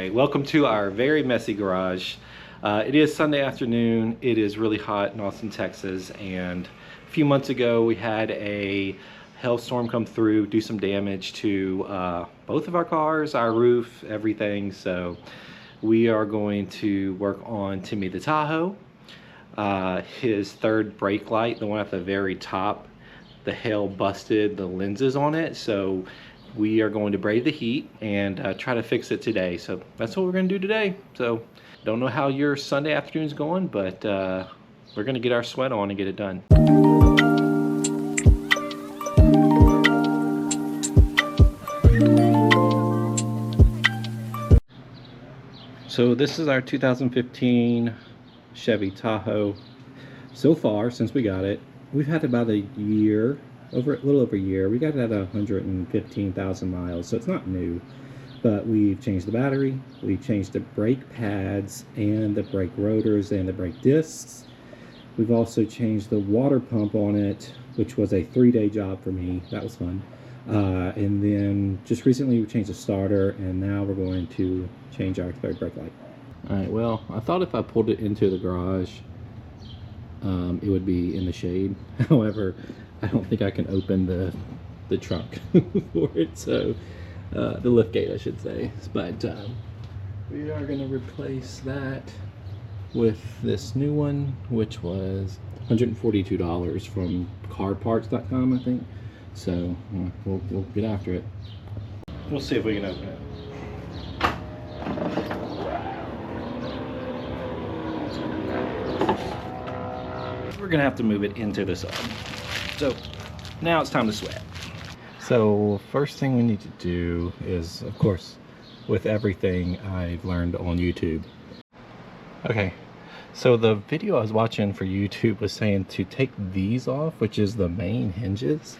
Alright, welcome to our very messy garage. It is Sunday afternoon. It is really hot in Austin, Texas, and a few months ago we had a hailstorm come through, do some damage to both of our cars, our roof, everything. So we are going to work on Timmy the Tahoe. His third brake light, the one at the very top, the hail busted the lenses on it, so we are going to brave the heat and try to fix it today. So that's what we're going to do today. So don't know how your Sunday afternoon's going, but we're going to get our sweat on and get it done. So this is our 2015 Chevy Tahoe. So far, since we got it, we've had about a year, a little over a year. We got it at 115,000 miles, so it's not new. But we've changed the battery, we've changed the brake pads and the brake rotors and the brake discs. We've also changed the water pump on it, which was a 3-day job for me. That was fun. And then just recently we changed the starter, and now we're going to change our third brake light. Alright, well, I thought if I pulled it into the garage, it would be in the shade. However, I don't think I can open the trunk for it, so the lift gate I should say. But we are going to replace that with this new one, which was $142 from carparts.com, I think. So we'll get after it. We'll see if we can open it. We're gonna have to move it into the sun. So now it's time to sweat. So first thing we need to do is, of course, with everything I've learned on YouTube. Okay, so the video I was watching for YouTube was saying to take these off, which is the main hinges.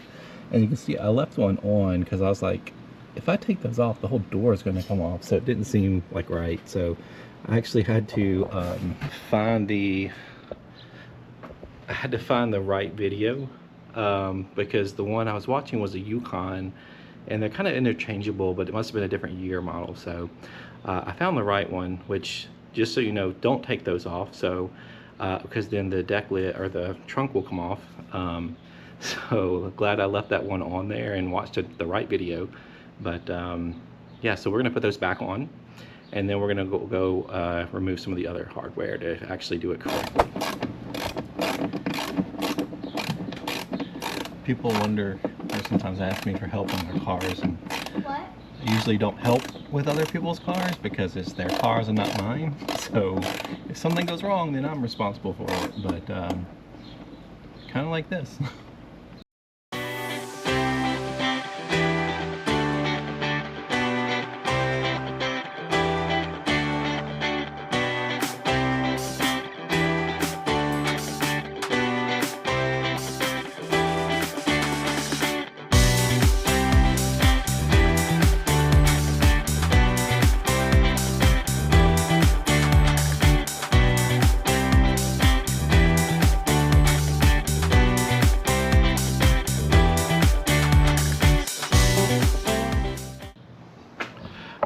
And you can see I left one on because I was like, if I take those off, the whole door is going to come off. So it didn't seem like right. So I actually had to find the right video, because the one I was watching was a Yukon, and they're kind of interchangeable, but it must have been a different year model. So I found the right one, which, just so you know, don't take those off. So because then the deck lid or the trunk will come off. So glad I left that one on there and watched the right video. But yeah, so we're gonna put those back on, and then we're gonna go remove some of the other hardware to actually do it correctly. People wonder, or sometimes ask me for help on their cars, and what? I usually don't help with other people's cars because it's their cars and not mine. So if something goes wrong, then I'm responsible for it. But kind of like this.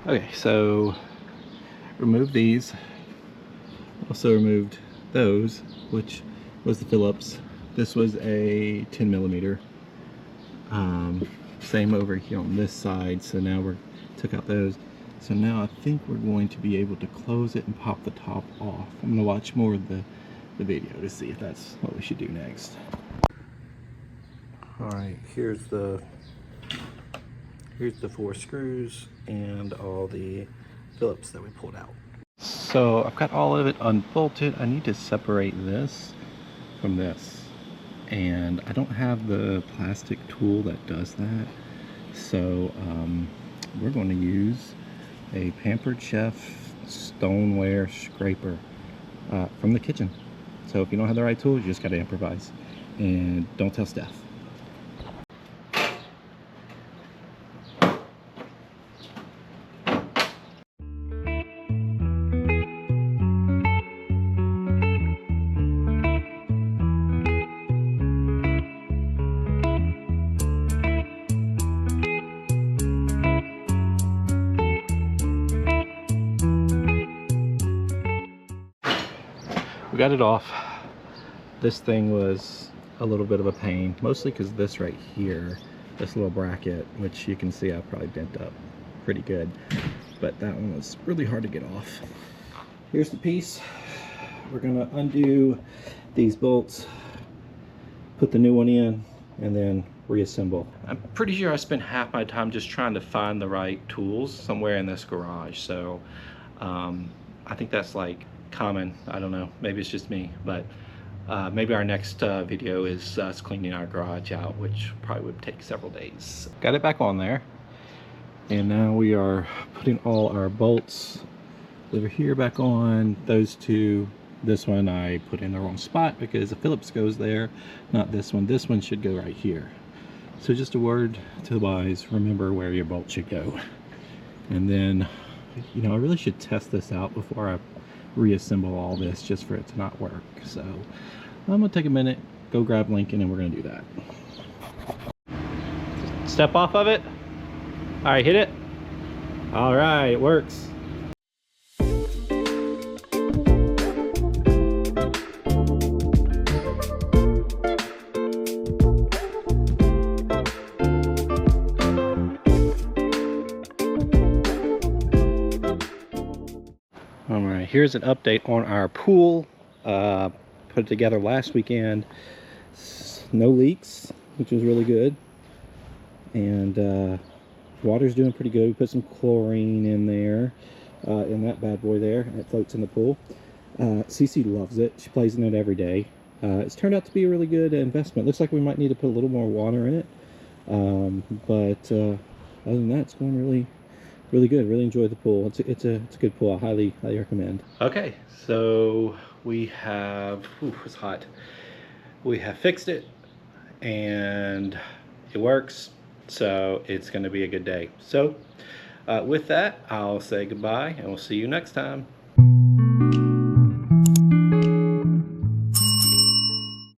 Okay, so removed these. Also removed those, which was the Phillips. This was a 10mm. Same over here on this side. So now we took out those. So now I think we're going to be able to close it and pop the top off. I'm gonna watch more of the video to see if that's what we should do next. All right, here's the 4 screws and all the Phillips that we pulled out. So I've got all of it unbolted. I need to separate this from this, and I don't have the plastic tool that does that. So we're going to use a Pampered Chef stoneware scraper from the kitchen. So if you don't have the right tools, you just got to improvise, and don't tell Steph. We got it off. This thing was a little bit of a pain, mostly because this right here, this little bracket, which you can see I probably bent up pretty good, but that one was really hard to get off. Here's the piece. We're gonna undo these bolts, put the new one in, and then reassemble. I'm pretty sure I spent half my time just trying to find the right tools somewhere in this garage, so I think that's like common. I don't know, maybe it's just me, but maybe our next video is us cleaning our garage out, which probably would take several days. Got it back on there, and now we are putting all our bolts over here back on. Those two, this one I put in the wrong spot because the Phillips goes there, not this one. This one should go right here. So just a word to the wise, remember where your bolt should go. And then, you know, I really should test this out before I reassemble all this, just for it to not work. So I'm gonna take a minute, go grab Lincoln, and we're gonna do that. Step off of it. All right, hit it. All right, it works. All right, here's an update on our pool. Put it together last weekend. No leaks, which was really good. And water's doing pretty good. We put some chlorine in there, in that bad boy there. It floats in the pool. Cece loves it. She plays in it every day. It's turned out to be a really good investment. Looks like we might need to put a little more water in it. But other than that, it's going really good. Really enjoy the pool. It's a good pool. I highly recommend. Okay, so we have, it's hot. We have fixed it and it works. So it's going to be a good day. So with that, I'll say goodbye and we'll see you next time.